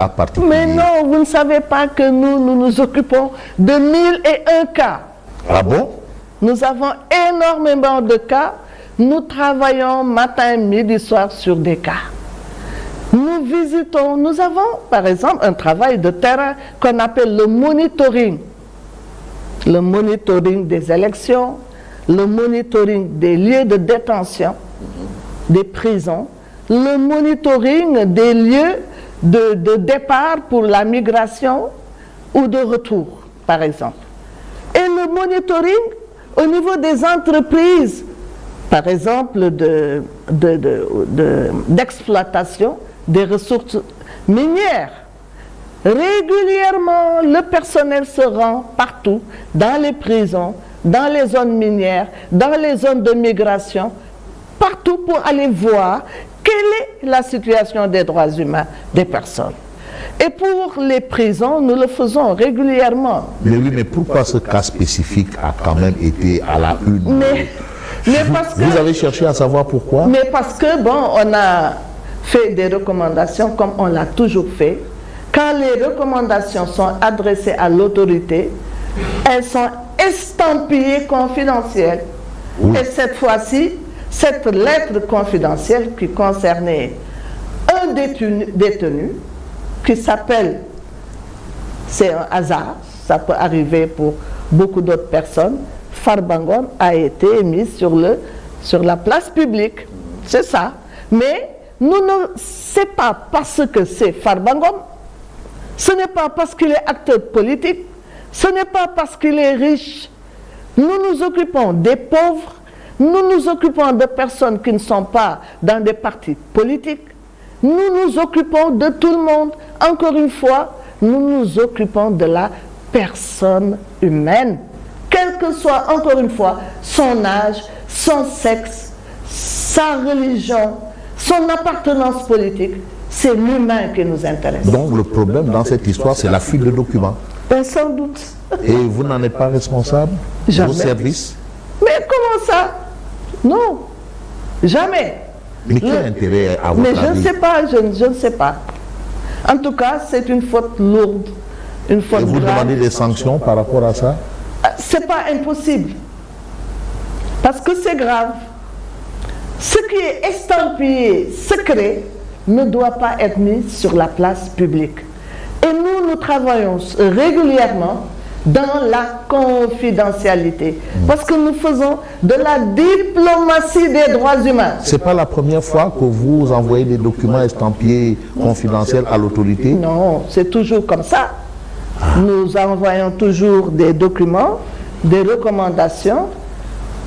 particulier. Mais non, vous ne savez pas que nous nous occupons de 1001 cas. Ah bon? Nous avons énormément de cas. Nous travaillons matin, midi, soir sur des cas. Nous visitons, nous avons par exemple un travail de terrain qu'on appelle le monitoring. Le monitoring des élections, le monitoring des lieux de détention, des prisons, le monitoring des lieux de départ pour la migration ou de retour, par exemple. Et le monitoring au niveau des entreprises, par exemple d'exploitation des ressources minières. Régulièrement, le personnel se rend partout, dans les prisons, dans les zones minières, dans les zones de migration, partout pour aller voir quelle est la situation des droits humains des personnes. Et pour les prisons, nous le faisons régulièrement. Mais oui, mais pourquoi ce cas spécifique a quand même été à la une? Mais parce que, vous avez cherché à savoir pourquoi? Mais parce que, bon, on a fait des recommandations comme on l'a toujours fait. Quand les recommandations sont adressées à l'autorité, elles sont estampillées confidentielles. Oui. Et cette fois-ci, cette lettre confidentielle qui concernait un détenu qui s'appelle, c'est un hasard, ça peut arriver pour beaucoup d'autres personnes, Farba Ngom, a été émise sur la place publique. C'est ça. Mais nous ne c'est pas parce que c'est Farba Ngom, ce n'est pas parce qu'il est acteur politique, ce n'est pas parce qu'il est riche. Nous nous occupons des pauvres, nous nous occupons de personnes qui ne sont pas dans des partis politiques, nous nous occupons de tout le monde. Encore une fois, nous nous occupons de la personne humaine, quel que soit, encore une fois, son âge, son sexe, sa religion, son appartenance politique. C'est l'humain qui nous intéresse. Donc le problème dans cette histoire, c'est la fuite de documents. Ben, sans doute. Et vous n'en êtes pas responsable? Jamais. Vos services? Mais comment ça? Non, jamais. Mais quel intérêt à votre avis? Mais je ne sais pas, je ne sais pas. En tout cas, c'est une faute lourde, une faute grave. Et vous demandez des sanctions par rapport à ça? C'est pas impossible. Parce que c'est grave. Ce qui est estampillé secret ne doit pas être mis sur la place publique. Et nous travaillons régulièrement dans la confidentialité. Parce que nous faisons de la diplomatie des droits humains. C'est pas la première fois que vous envoyez des documents estampillés confidentiels à l'autorité? Non, c'est toujours comme ça. Nous envoyons toujours des documents, des recommandations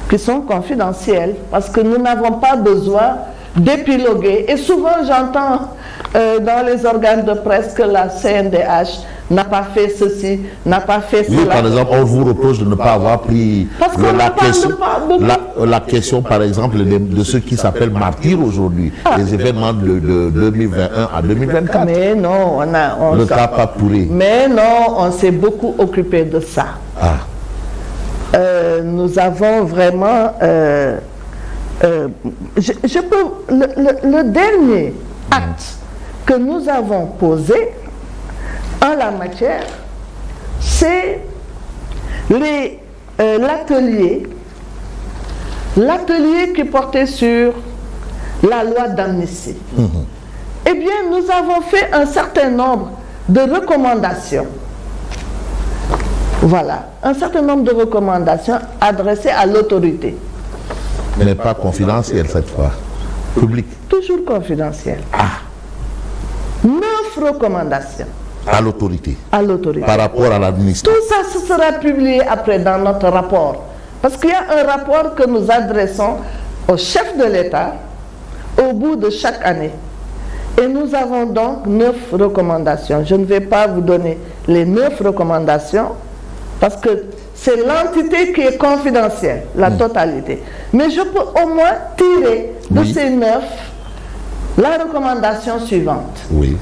qui sont confidentielles. Parce que nous n'avons pas besoin d'épiloguer. Et souvent j'entends dans les organes de presse que la CNDH n'a pas fait ceci, n'a pas fait cela. Oui, par exemple, on vous reproche de ne pas avoir pris la question, par exemple, de ceux qui s'appellent martyrs aujourd'hui, les événements de 2021 à 2024. Mais non, le cas Papouré. Mais non, on s'est beaucoup occupé de ça. Nous avons vraiment... le dernier acte que nous avons posé en la matière, c'est l'atelier qui portait sur la loi d'amnistie. Eh bien, nous avons fait un certain nombre de recommandations. Voilà, un certain nombre de recommandations adressées à l'autorité. Mais n'est pas confidentiel cette fois. Public. Toujours confidentiel. 9 recommandations. À l'autorité. À l'autorité. Par rapport à l'administration. Tout ça, ce sera publié après dans notre rapport. Parce qu'il y a un rapport que nous adressons au chef de l'État au bout de chaque année. Et nous avons donc 9 recommandations. Je ne vais pas vous donner les 9 recommandations parce que c'est l'entité qui est confidentielle, la totalité. Mais je peux au moins tirer de ces 9 la recommandation suivante. Oui.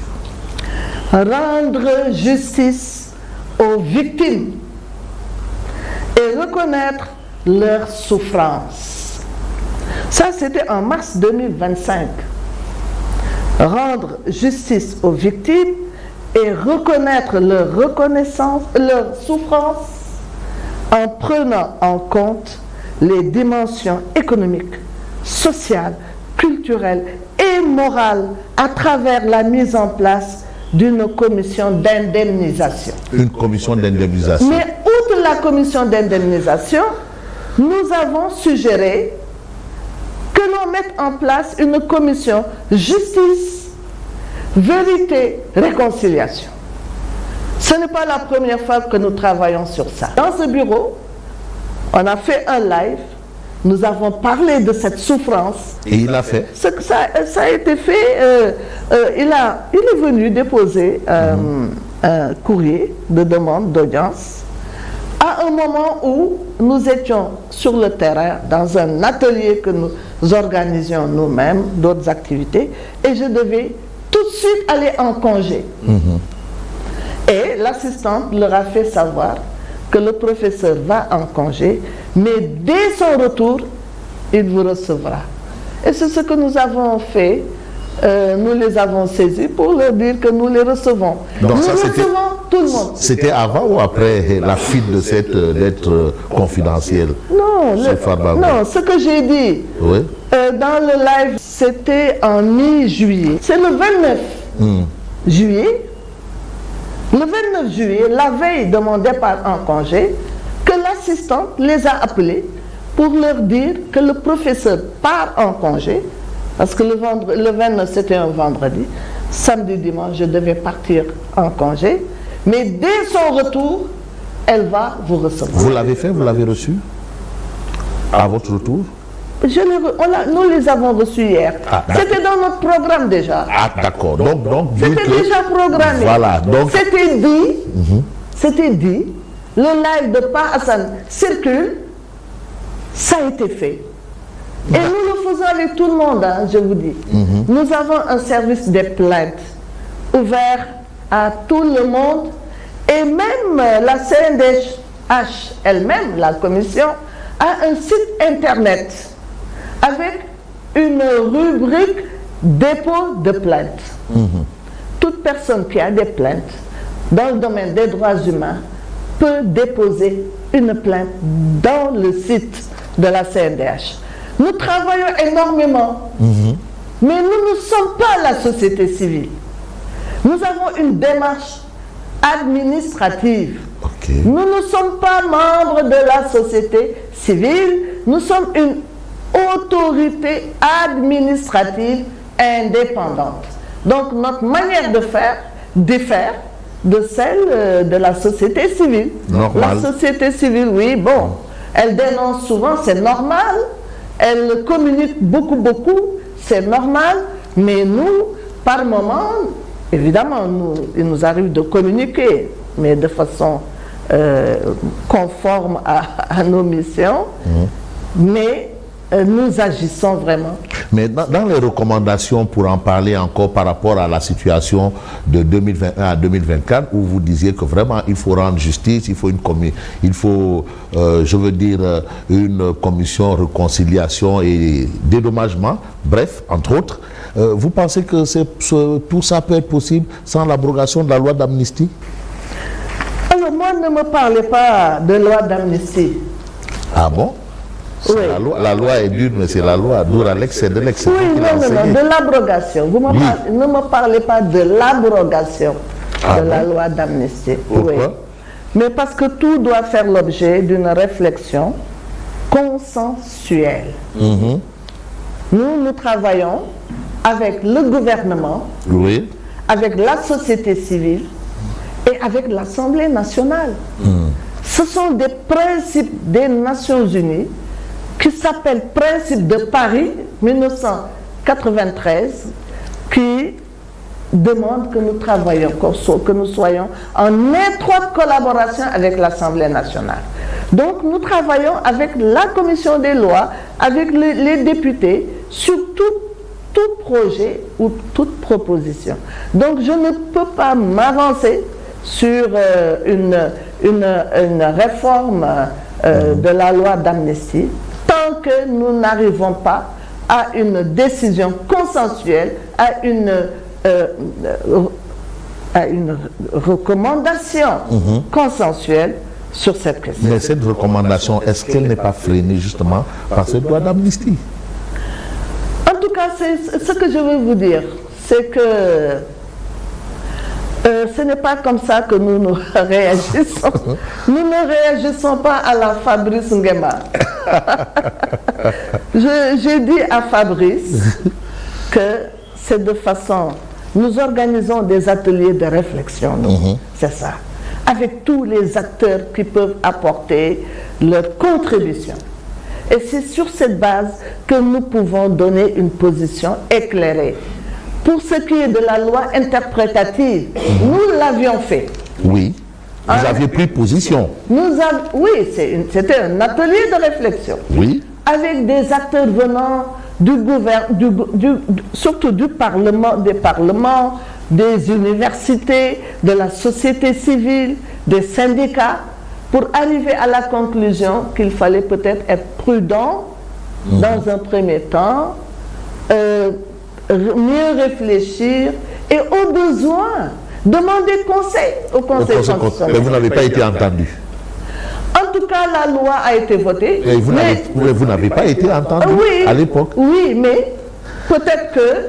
Rendre justice aux victimes et reconnaître leurs souffrances. Ça, c'était en mars 2025. Rendre justice aux victimes et reconnaître leur souffrance en prenant en compte les dimensions économiques, sociales, culturelles et morales à travers la mise en place d'une commission d'indemnisation. Une commission d'indemnisation. Mais outre la commission d'indemnisation, nous avons suggéré que l'on mette en place une commission justice, vérité, réconciliation. Ce n'est pas la première fois que nous travaillons sur ça. Dans ce bureau, on a fait un live, nous avons parlé de cette souffrance. Et il a fait. Ça a été fait, il est venu déposer un courrier de demande d'audience à un moment où nous étions sur le terrain dans un atelier que nous organisions nous-mêmes, d'autres activités, et je devais tout de suite aller en congé. Et l'assistante leur a fait savoir que le professeur va en congé, mais dès son retour, il vous recevra. Et c'est ce que nous avons fait. Nous les avons saisis pour leur dire que nous les recevons. Donc nous ça, recevons tout le monde. C'était avant ou après la fuite de cette lettre confidentielle? Non, ce que j'ai dit dans le live, c'était en mi-juillet. C'est le 29 juillet. Le 29 juillet, la veille de mon départ en congé, que l'assistante les a appelés pour leur dire que le professeur part en congé, parce que le 29 c'était un vendredi, samedi, dimanche, je devais partir en congé, mais dès son retour, elle va vous recevoir. Vous l'avez fait, vous l'avez reçu à votre retour? Nous les avons reçus hier. C'était dans notre programme déjà. Ah d'accord. Donc c'était déjà programmé. Voilà. Donc c'était dit. Le live de Pa Hassan circule. Ça a été fait. Et nous le faisons avec tout le monde, hein, je vous dis. Nous avons un service des plaintes ouvert à tout le monde. Et même la CNDH elle-même, la commission, a un site internet avec une rubrique dépôt de plainte. Toute personne qui a des plaintes dans le domaine des droits humains peut déposer une plainte dans le site de la CNDH. Nous travaillons énormément, mais nous ne sommes pas la société civile. Nous avons une démarche administrative. Nous ne sommes pas membres de la société civile, nous sommes une autorité administrative indépendante. Donc notre manière de faire diffère de celle de la société civile. Normal. La société civile, oui, bon, elle dénonce souvent, c'est normal. Elle communique beaucoup, c'est normal. Mais nous, par moment, évidemment, il nous arrive de communiquer, mais de façon conforme à nos missions. Mais nous agissons vraiment. Mais dans les recommandations, pour en parler encore par rapport à la situation de 2021 à 2024, où vous disiez que vraiment il faut rendre justice, il faut une commission réconciliation et dédommagement, bref, entre autres, vous pensez que tout ça peut être possible sans l'abrogation de la loi d'amnistie? Alors moi, ne me parlez pas de loi d'amnistie. Ah bon? Oui. La loi est dure, mais c'est la loi. D'Alex, c'est de l'excès. Oui, non, de l'abrogation. Vous ne me parlez pas de l'abrogation de la loi d'amnistie. Pourquoi? Oui. Mais parce que tout doit faire l'objet d'une réflexion consensuelle. Nous travaillons avec le gouvernement, avec la société civile et avec l'Assemblée nationale. Ce sont des principes des Nations Unies qui s'appelle Principe de Paris 1993, qui demande que nous travaillions, que nous soyons en étroite collaboration avec l'Assemblée nationale. Donc nous travaillons avec la commission des lois, avec les députés, sur tout projet ou toute proposition. Donc je ne peux pas m'avancer sur une réforme de la loi d'amnistie tant que nous n'arrivons pas à une décision consensuelle, à une à une recommandation consensuelle sur cette question. Mais cette recommandation, est-ce qu'elle n'est pas freinée justement par cette loi d'amnistie? En tout cas, ce que je veux vous dire, c'est que ce n'est pas comme ça que nous réagissons. Nous ne réagissons pas à la Fabrice Nguema. J'ai dit à Fabrice que c'est de façon... Nous organisons des ateliers de réflexion, c'est ça, avec tous les acteurs qui peuvent apporter leur contribution. Et c'est sur cette base que nous pouvons donner une position éclairée. Pour ce qui est de la loi interprétative, nous l'avions fait. Oui, vous aviez pris position. Oui, c'était un atelier de réflexion. Oui. Avec des acteurs venant du gouvernement, surtout du Parlement, des parlements, des universités, de la société civile, des syndicats, pour arriver à la conclusion qu'il fallait peut-être être prudent dans un premier temps, mieux réfléchir et au besoin demander conseil au Conseil constitutionnel. Mais vous n'avez pas été entendu. En tout cas, la loi a été votée. Et vous n'avez pas été entendu à l'époque. Oui, mais peut-être que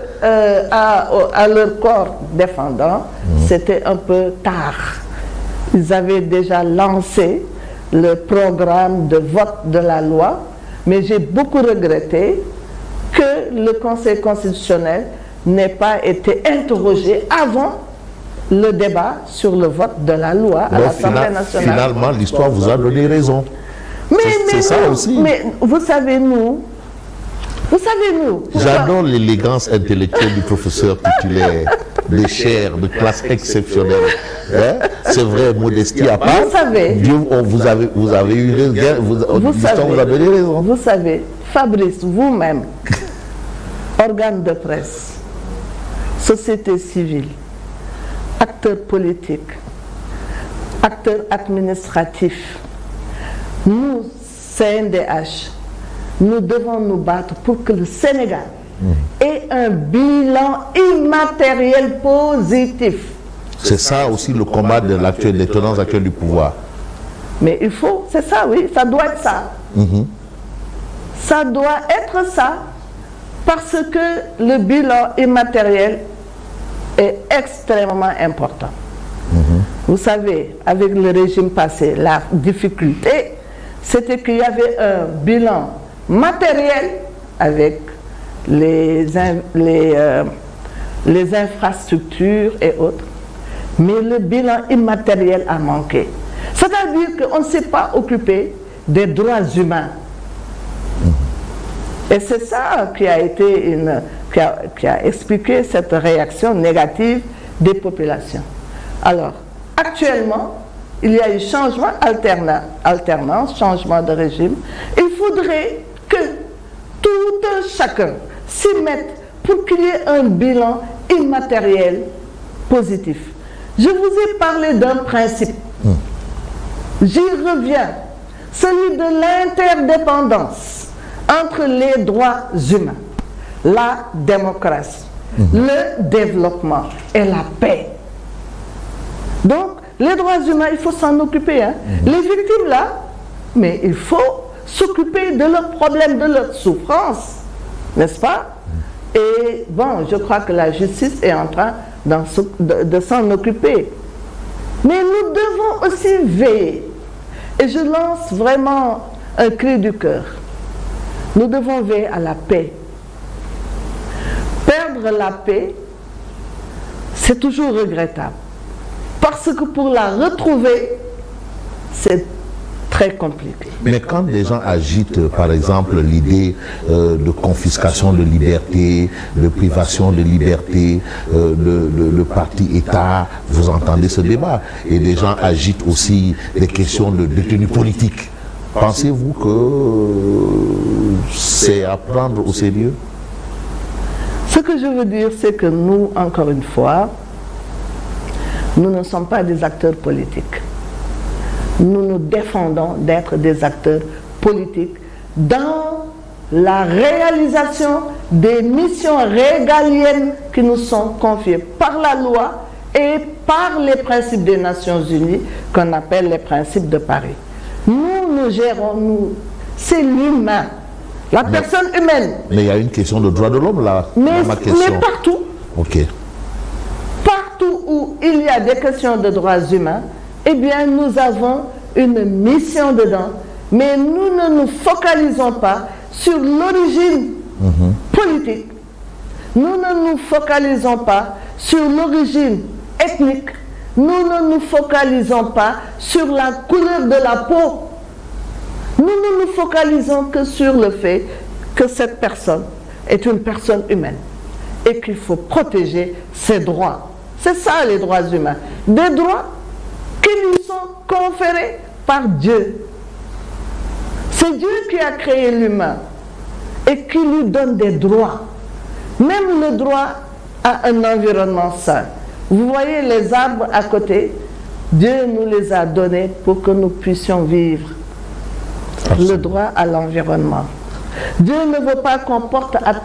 à leur corps défendant, c'était un peu tard. Ils avaient déjà lancé le programme de vote de la loi, mais j'ai beaucoup regretté que le Conseil constitutionnel n'ait pas été interrogé avant le débat sur le vote de la loi à l'Assemblée nationale. Finalement, l'histoire vous a donné raison. C'est ça aussi. Mais vous savez, nous... J'adore l'élégance intellectuelle du professeur titulaire, des chaires de classe exceptionnelle. Hein? C'est vrai, modestie à part. Vous savez... Vous avez eu l'histoire vous a donné raison. Vous savez, Fabrice, vous-même, organe de presse, société civile, acteurs politiques, acteurs administratifs, nous, CNDH, nous devons nous battre pour que le Sénégal ait un bilan immatériel positif. C'est ça aussi le combat des tenants actuels du pouvoir. Mais il faut, c'est ça, oui, ça doit être ça. Ça doit être ça, parce que le bilan immatériel est extrêmement important. Vous savez, avec le régime passé, la difficulté, c'était qu'il y avait un bilan matériel avec les infrastructures et autres, mais le bilan immatériel a manqué. C'est-à-dire qu'on ne s'est pas occupé des droits humains. Et c'est ça qui a été qui a expliqué cette réaction négative des populations. Alors, actuellement, il y a eu changement, alternance, changement de régime. Il faudrait que tout un chacun s'y mette pour qu'il y ait un bilan immatériel positif. Je vous ai parlé d'un principe. J'y reviens. Celui de l'interdépendance entre les droits humains, la démocratie, le développement et la paix. Donc, les droits humains, il faut s'en occuper. Les victimes, là, mais il faut s'occuper de leurs problèmes, de leurs souffrances, n'est-ce pas? Et bon, je crois que la justice est en train de s'en occuper. Mais nous devons aussi veiller. Et je lance vraiment un cri du cœur. Nous devons veiller à la paix. Perdre la paix, c'est toujours regrettable. Parce que pour la retrouver, c'est très compliqué. Mais quand des gens agitent, par exemple, l'idée de confiscation de liberté, de privation de liberté, le parti État, vous entendez ce débat. Et des gens agitent aussi des questions de détenus politiques. Pensez-vous que c'est à prendre au sérieux? Ce que je veux dire, c'est que nous, encore une fois, nous ne sommes pas des acteurs politiques. Nous nous défendons d'être des acteurs politiques dans la réalisation des missions régaliennes qui nous sont confiées par la loi et par les principes des Nations Unies qu'on appelle les principes de Paris. Nous gérons, c'est l'humain, la personne humaine. Mais il y a une question de droit de l'homme là, dans ma question. Mais partout. Ok. Partout où il y a des questions de droits humains, eh bien, nous avons une mission dedans. Mais nous ne nous focalisons pas sur l'origine politique. Nous ne nous focalisons pas sur l'origine ethnique. Nous ne nous focalisons pas sur la couleur de la peau. Nous ne nous focalisons que sur le fait que cette personne est une personne humaine et qu'il faut protéger ses droits. C'est ça les droits humains. Des droits qui nous sont conférés par Dieu. C'est Dieu qui a créé l'humain et qui lui donne des droits. Même le droit à un environnement sain. Vous voyez les arbres à côté, Dieu nous les a donnés pour que nous puissions vivre. Le droit à l'environnement. Dieu ne veut pas qu'on porte atteinte